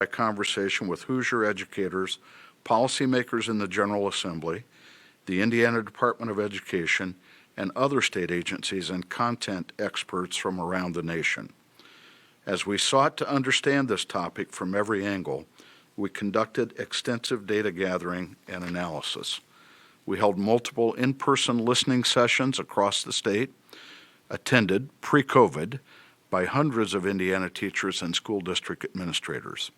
a conversation with Hoosier educators, policymakers in the General Assembly, the Indiana Department of Education, and other state agencies and content experts from around the nation. As we sought to understand this topic from every angle, we conducted extensive data gathering and analysis. We held multiple in-person listening sessions across the state, attended pre-COVID by hundreds of Indiana teachers and school district administrators.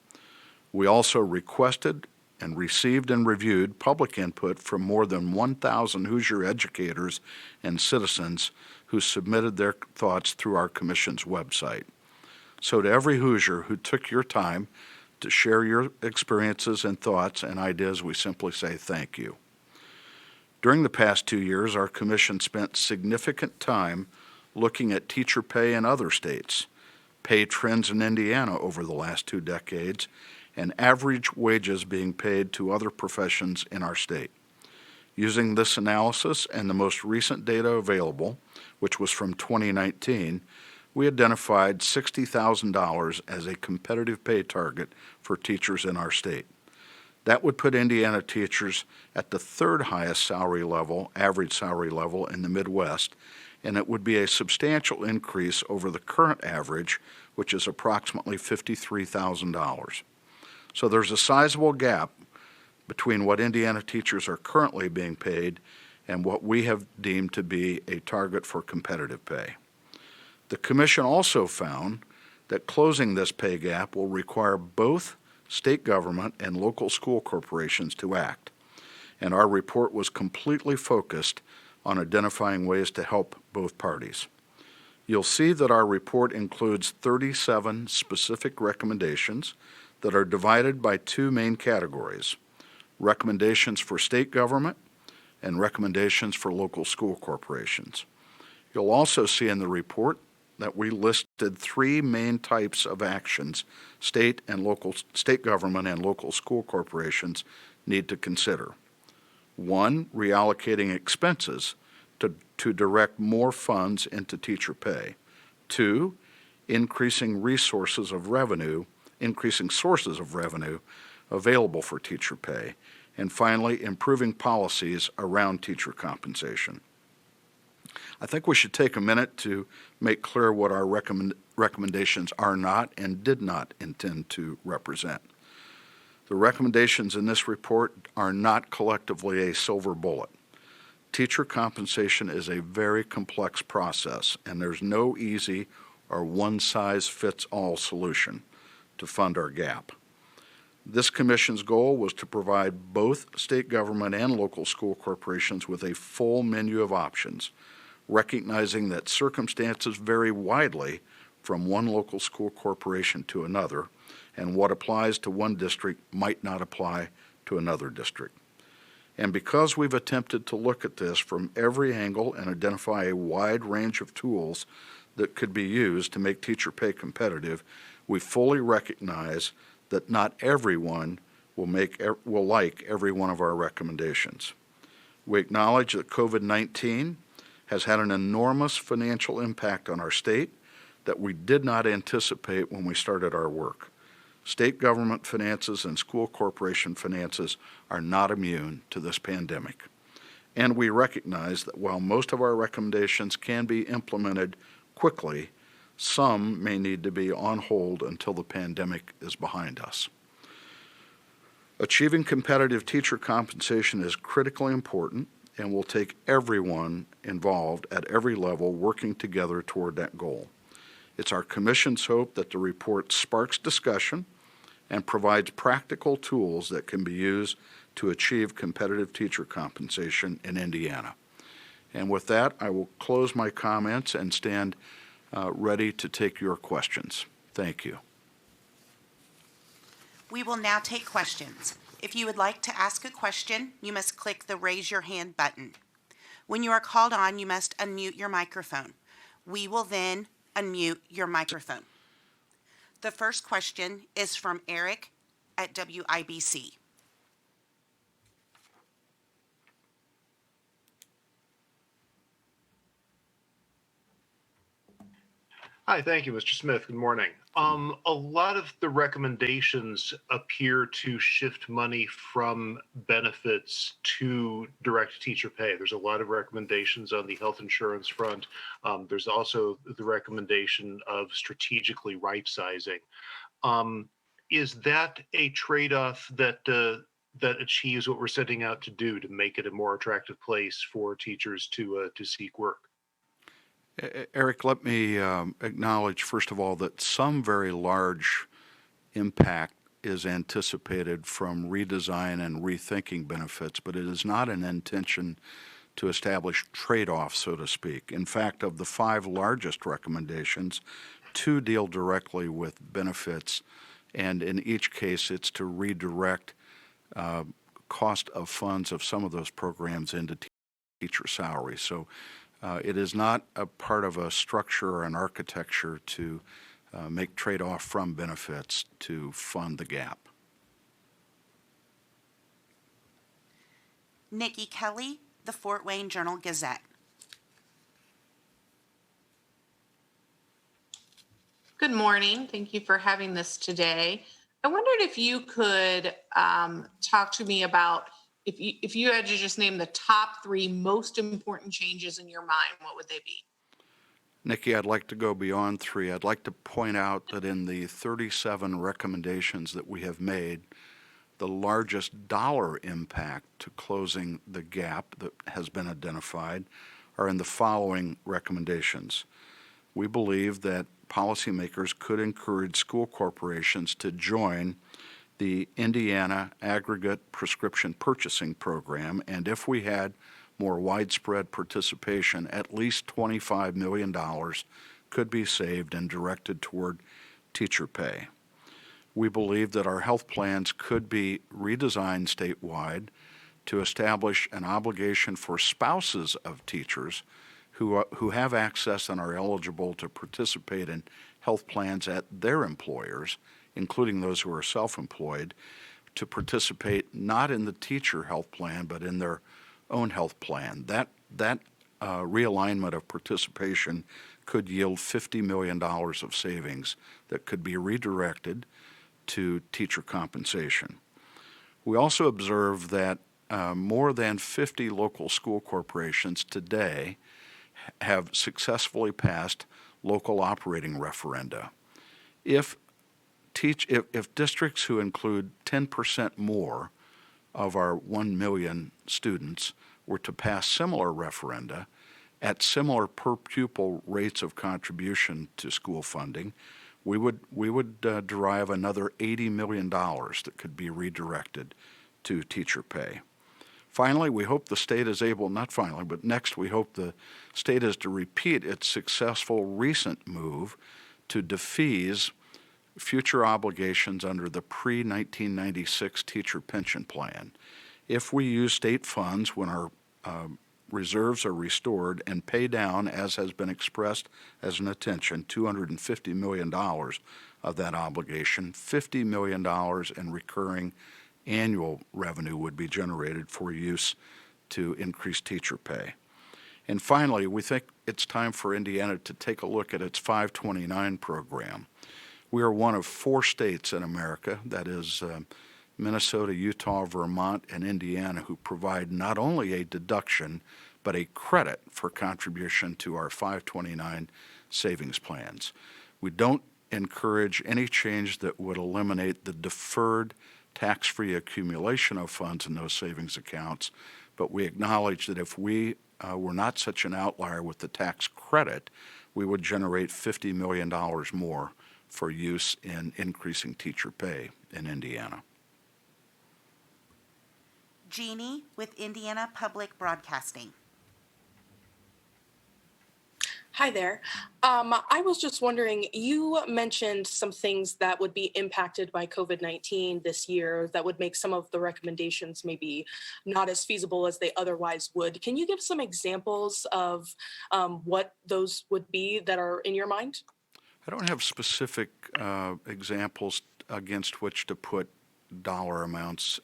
We also requested and received and reviewed public input from more than 1,000 Hoosier educators and citizens who submitted their thoughts through our commission's website. So to every Hoosier who took your time to share your experiences and thoughts and ideas, we simply say thank you. During the past 2 years, our commission spent significant time looking at teacher pay in other states, pay trends in Indiana over the last 2 decades, and average wages being paid to other professions in our state. Using this analysis and the most recent data available, which was from 2019, we identified $60,000 as a competitive pay target for teachers in our state. That would put Indiana teachers at the 3rd highest salary level, average salary level in the Midwest, and it would be a substantial increase over the current average, which is approximately $53,000. So there's a sizable gap between what Indiana teachers are currently being paid and what we have deemed to be a target for competitive pay. The Commission also found that closing this pay gap will require both state government and local school corporations to act, and our report was completely focused on identifying ways to help both parties. You'll see that our report includes 37 specific recommendations that are divided by 2 main categories: recommendations for state government and recommendations for local school corporations. You'll also see in the report that we listed 3 main types of actions state government and local school corporations need to consider. 1, reallocating expenses to direct more funds into teacher pay. 2, increasing sources of revenue available for teacher pay. And finally, improving policies around teacher compensation. I think we should take a minute to make clear what our recommendations are not and did not intend to represent. The recommendations in this report are not collectively a silver bullet. Teacher compensation is a very complex process, and there's no easy or one-size-fits-all solution to fund our gap. This commission's goal was to provide both state government and local school corporations with a full menu of options, recognizing that circumstances vary widely from one local school corporation to another, and what applies to one district might not apply to another district. And because we've attempted to look at this from every angle and identify a wide range of tools that could be used to make teacher pay competitive, we fully recognize that not everyone will like every one of our recommendations. We acknowledge that COVID-19 has had an enormous financial impact on our state that we did not anticipate when we started our work. State government finances and school corporation finances are not immune to this pandemic. And we recognize that while most of our recommendations can be implemented quickly, some may need to be on hold until the pandemic is behind us. Achieving competitive teacher compensation is critically important and will take everyone involved at every level working together toward that goal. It's our Commission's hope that the report sparks discussion and provides practical tools that can be used to achieve competitive teacher compensation in Indiana. And with that, I will close my comments and stand ready to take your questions. Thank you. We will now take questions. If you would like to ask a question, you must click the Raise Your Hand button. When you are called on, you must unmute your microphone. We will then unmute your microphone. The first question is from Eric at WIBC. Hi, thank you, Mr. Smith. Good morning. A lot of the recommendations appear to shift money from benefits to direct teacher pay. There's a lot of recommendations on the health insurance front. There's also the recommendation of strategically right sizing. Is that a trade-off that achieves what we're setting out to do to make it a more attractive place for teachers to seek work? Eric, let me acknowledge, first of all, that some very large impact is anticipated from redesign and rethinking benefits, but it is not an intention to establish trade-offs, so to speak. In fact, of the 5 largest recommendations, 2 deal directly with benefits, and in each case, it's to redirect cost of funds of some of those programs into teacher salaries. So it is not a part of a structure or an architecture to make trade-off from benefits to fund the gap. Nikki Kelly, the Fort Wayne Journal-Gazette. Good morning. Thank you for having this today. I wondered if you could talk to me about if you had to just name the top 3 most important changes in your mind, what would they be? Nikki, I'd like to go beyond 3. I'd like to point out that in the 37 recommendations that we have made, the largest dollar impact to closing the gap that has been identified are in the following recommendations. We believe that policymakers could encourage school corporations to join the Indiana Aggregate Prescription Purchasing Program, and if we had more widespread participation, at least $25 million could be saved and directed toward teacher pay. We believe that our health plans could be redesigned statewide to establish an obligation for spouses of teachers who have access and are eligible to participate in health plans at their employers, including those who are self-employed, to participate not in the teacher health plan but in their own health plan. That realignment of participation could yield $50 million of savings that could be redirected to teacher compensation. We also observe that more than 50 local school corporations today have successfully passed local operating referenda. If districts who include 10% more of our 1 million students were to pass similar referenda at similar per pupil rates of contribution to school funding, we would derive another $80 million that could be redirected to teacher pay. Finally, we hope the state is able, not finally, but next we hope the state is to repeat its successful recent move to defease future obligations under the pre-1996 teacher pension plan. If we use state funds when our reserves are restored and pay down, as has been expressed as an intention, $250 million of that obligation, $50 million in recurring annual revenue would be generated for use to increase teacher pay. And finally, we think it's time for Indiana to take a look at its 529 program. We are one of 4 states in America, that is Minnesota, Utah, Vermont, and Indiana, who provide not only a deduction but a credit for contribution to our 529 savings plans. We don't encourage any change that would eliminate the deferred tax-free accumulation of funds in those savings accounts, but we acknowledge that if we were not such an outlier with the tax credit, we would generate $50 million more for use in increasing teacher pay in Indiana. Jeannie with Indiana Public Broadcasting. Hi there. I was just wondering, you mentioned some things that would be impacted by COVID-19 this year that would make some of the recommendations maybe not as feasible as they otherwise would. Can you give some examples of what those would be that are in your mind? I don't have specific examples against which to put dollar amounts,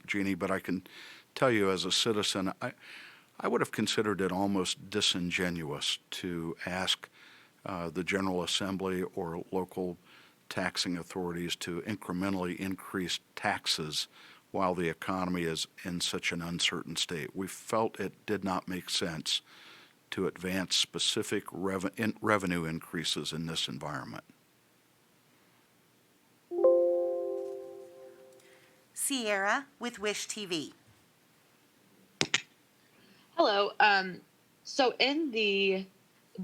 Jeannie, but I can tell you as a citizen, I would have considered it almost disingenuous to ask the General Assembly or local taxing authorities to incrementally increase taxes while the economy is in such an uncertain state. We felt it did not make sense to advance specific revenue increases in this environment. Sierra with Wish TV. Hello. So in the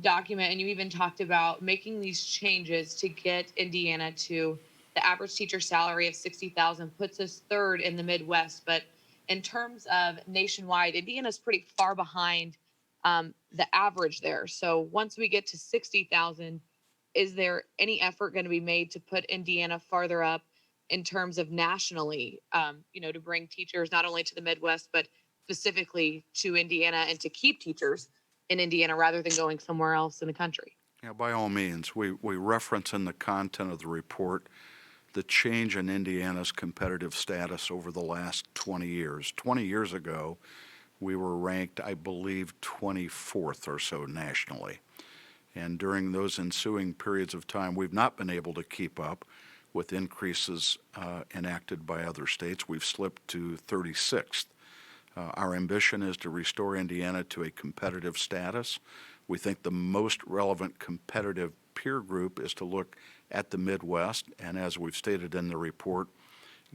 document, and you even talked about making these changes to get Indiana to the average teacher salary of 60,000 puts us third in the Midwest. But in terms of nationwide, Indiana's pretty far behind the average there. So once we get to 60,000, is there any effort going to be made to put Indiana farther up in terms of nationally, to bring teachers not only to the Midwest, but specifically to Indiana and to keep teachers in Indiana rather than going somewhere else in the country? Yeah, by all means, we reference in the content of the report the change in Indiana's competitive status over the last 20 years. 20 years ago, we were ranked, I believe, 24th or so nationally. And during those ensuing periods of time, we've not been able to keep up with increases enacted by other states. We've slipped to 36th. Our ambition is to restore Indiana to a competitive status. We think the most relevant competitive peer group is to look at the Midwest, and as we've stated in the report,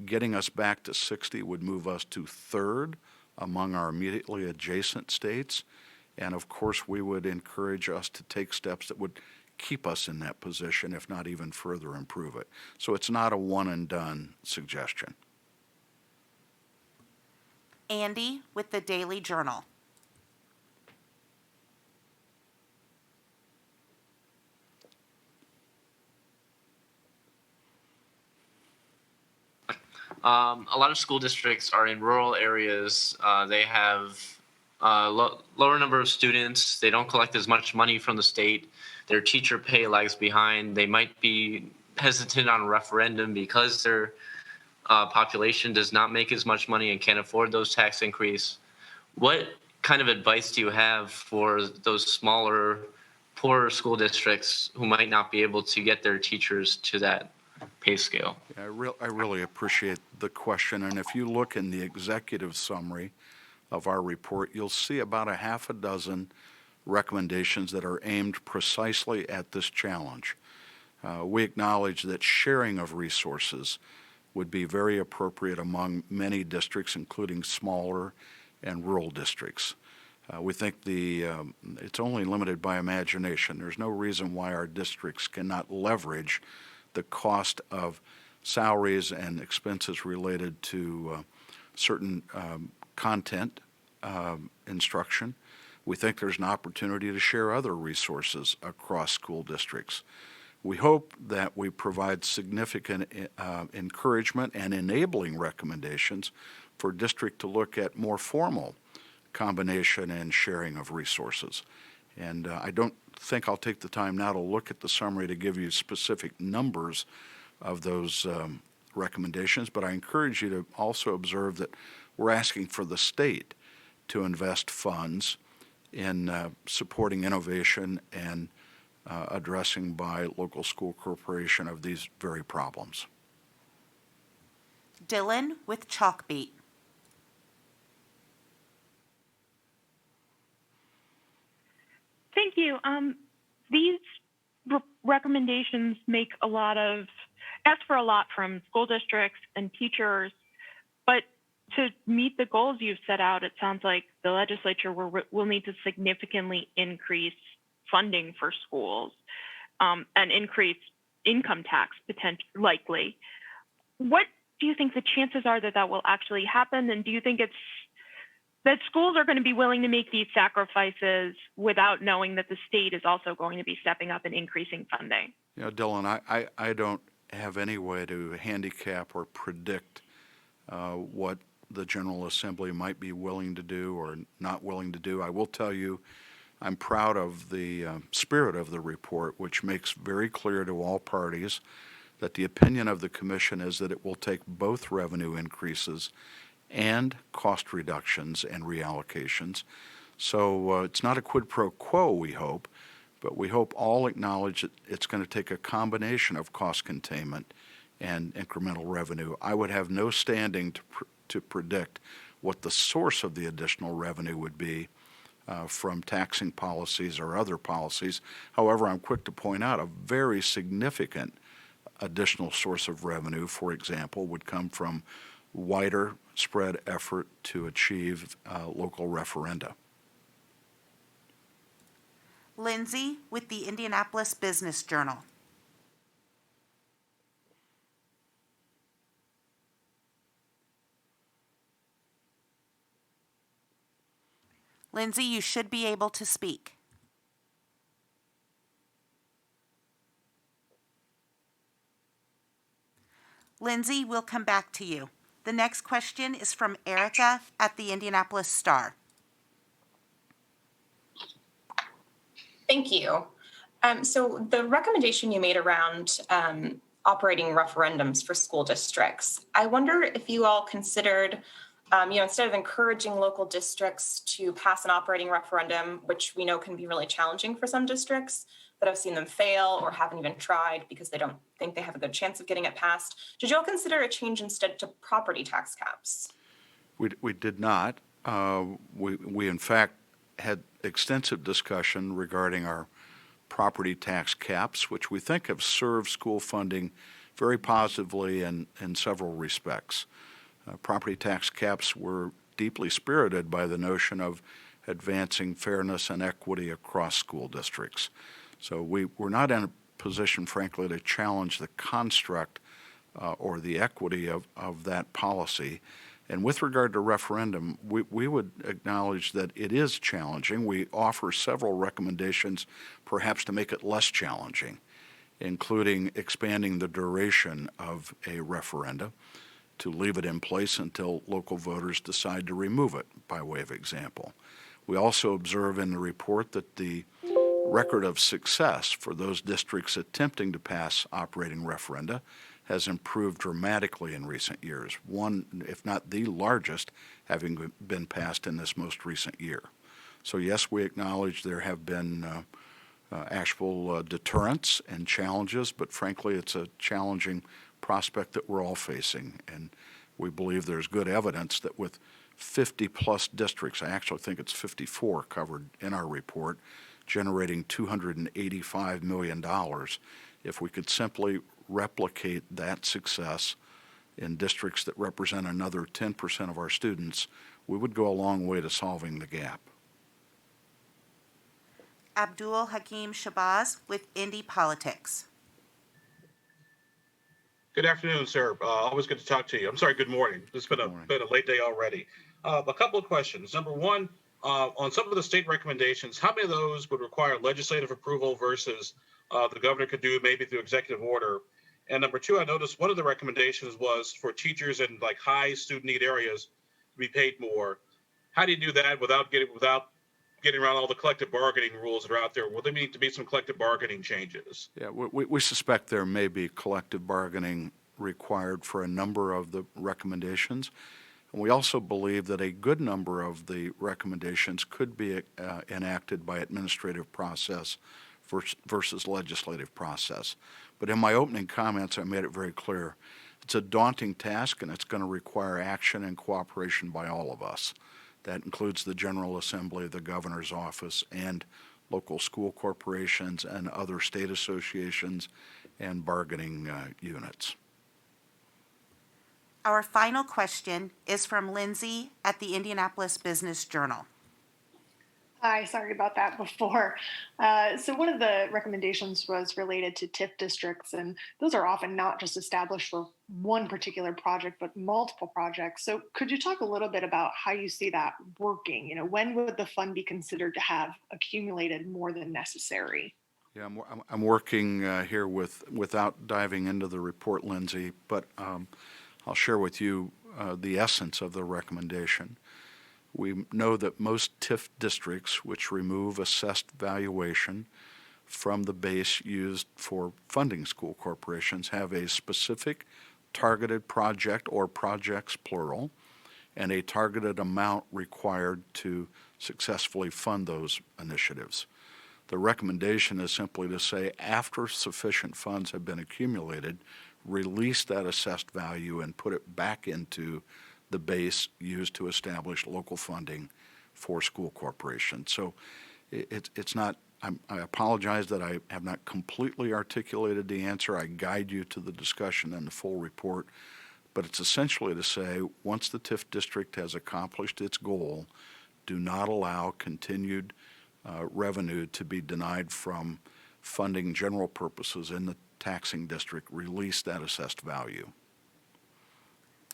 getting us back to 60 would move us to third among our immediately adjacent states, and of course we would encourage us to take steps that would keep us in that position, if not even further improve it. So it's not a one and done suggestion. Andy with the Daily Journal. A lot of school districts are in rural areas. They have lower number of students. They don't collect as much money from the state. Their teacher pay lags behind. They might be hesitant on referendum because their population does not make as much money and can't afford those tax increase. What kind of advice do you have for those smaller, poorer school districts who might not be able to get their teachers to that pay scale? I really appreciate the question, and if you look in the executive summary of our report, you'll see about a half a dozen recommendations that are aimed precisely at this challenge. We acknowledge that sharing of resources would be very appropriate among many districts, including smaller and rural districts. We think it's only limited by imagination. There's no reason why our districts cannot leverage the cost of salaries and expenses related to certain content instruction. We think there's an opportunity to share other resources across school districts. We hope that we provide significant encouragement and enabling recommendations for district to look at more formal combination and sharing of resources. And I don't think I'll take the time now to look at the summary to give you specific numbers of those recommendations, but I encourage you to also observe that we're asking for the state to invest funds in supporting innovation and addressing by local school corporation of these very problems. Dylan with Chalkbeat. Thank you. These recommendations ask for a lot from school districts and teachers, but to meet the goals you've set out, it sounds like the legislature will need to significantly increase funding for schools and increase income tax likely. What do you think the chances are that will actually happen? And do you think that schools are going to be willing to make these sacrifices without knowing that the state is also going to be stepping up and increasing funding? Dylan, I don't have any way to handicap or predict what the General Assembly might be willing to do or not willing to do. I will tell you I'm proud of the spirit of the report, which makes very clear to all parties that the opinion of the Commission is that it will take both revenue increases and cost reductions and reallocations. So it's not a quid pro quo, we hope, but we hope all acknowledge that it's going to take a combination of cost containment and incremental revenue. I would have no standing to predict what the source of the additional revenue would be from taxing policies or other policies. However, I'm quick to point out a very significant additional source of revenue, for example, would come from wider spread effort to achieve local referenda. Lindsay with the Indianapolis Business Journal. Lindsay, you should be able to speak. Lindsay, we'll come back to you. The next question is from Erica at the Indianapolis Star. Thank you. So the recommendation you made around operating referendums for school districts, I wonder if you all considered, instead of encouraging local districts to pass an operating referendum, which we know can be really challenging for some districts that have seen them fail or haven't even tried because they don't think they have a good chance of getting it passed, did you all consider a change instead to property tax caps? We did not. We in fact had extensive discussion regarding our property tax caps, which we think have served school funding very positively in several respects. Property tax caps were deeply spirited by the notion of advancing fairness and equity across school districts. So we're not in a position, frankly, to challenge the construct or the equity of that policy. And with regard to referendum, we would acknowledge that it is challenging. We offer several recommendations perhaps to make it less challenging, including expanding the duration of a referenda to leave it in place until local voters decide to remove it, by way of example. We also observe in the report that the record of success for those districts attempting to pass operating referenda has improved dramatically in recent years, one, if not the largest, having been passed in this most recent year. So yes, we acknowledge there have been actual deterrents and challenges, but frankly, it's a challenging prospect that we're all facing. And we believe there's good evidence that with 50-plus districts, I actually think it's 54 covered in our report, generating $285 million, if we could simply replicate that success in districts that represent another 10% of our students, we would go a long way to solving the gap. Abdul Hakim Shabazz with Indy Politics. Good afternoon, sir. Always good to talk to you. I'm sorry, good morning. It's been a late day already. A couple of questions. Number one, on some of the state recommendations, how many of those would require legislative approval versus the governor could do maybe through executive order? And number two, I noticed one of the recommendations was for teachers in like high student need areas to be paid more. How do you do that without getting around all the collective bargaining rules that are out there? Will there need to be some collective bargaining changes? Yeah, we suspect there may be collective bargaining required for a number of the recommendations. And we also believe that a good number of the recommendations could be enacted by administrative process versus legislative process. But in my opening comments, I made it very clear. It's a daunting task, and it's going to require action and cooperation by all of us. That includes the General Assembly, the governor's office, and local school corporations and other state associations and bargaining units. Our final question is from Lindsay at the Indianapolis Business Journal. Hi, sorry about that before. So one of the recommendations was related to TIF districts, and those are often not just established for one particular project, but multiple projects. So could you talk a little bit about how you see that working? When would the fund be considered to have accumulated more than necessary? Yeah, I'm working here without diving into the report, Lindsay, but I'll share with you the essence of the recommendation. We know that most TIF districts, which remove assessed valuation from the base used for funding school corporations, have a specific targeted project or projects plural and a targeted amount required to successfully fund those initiatives. The recommendation is simply to say, after sufficient funds have been accumulated, release that assessed value and put it back into the base used to establish local funding for school corporations. So it's not, I apologize that I have not completely articulated the answer. I guide you to the discussion and the full report. But it's essentially to say, once the TIF district has accomplished its goal, do not allow continued revenue to be denied from funding general purposes in the taxing district. Release that assessed value.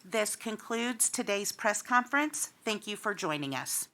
This concludes today's press conference. Thank you for joining us.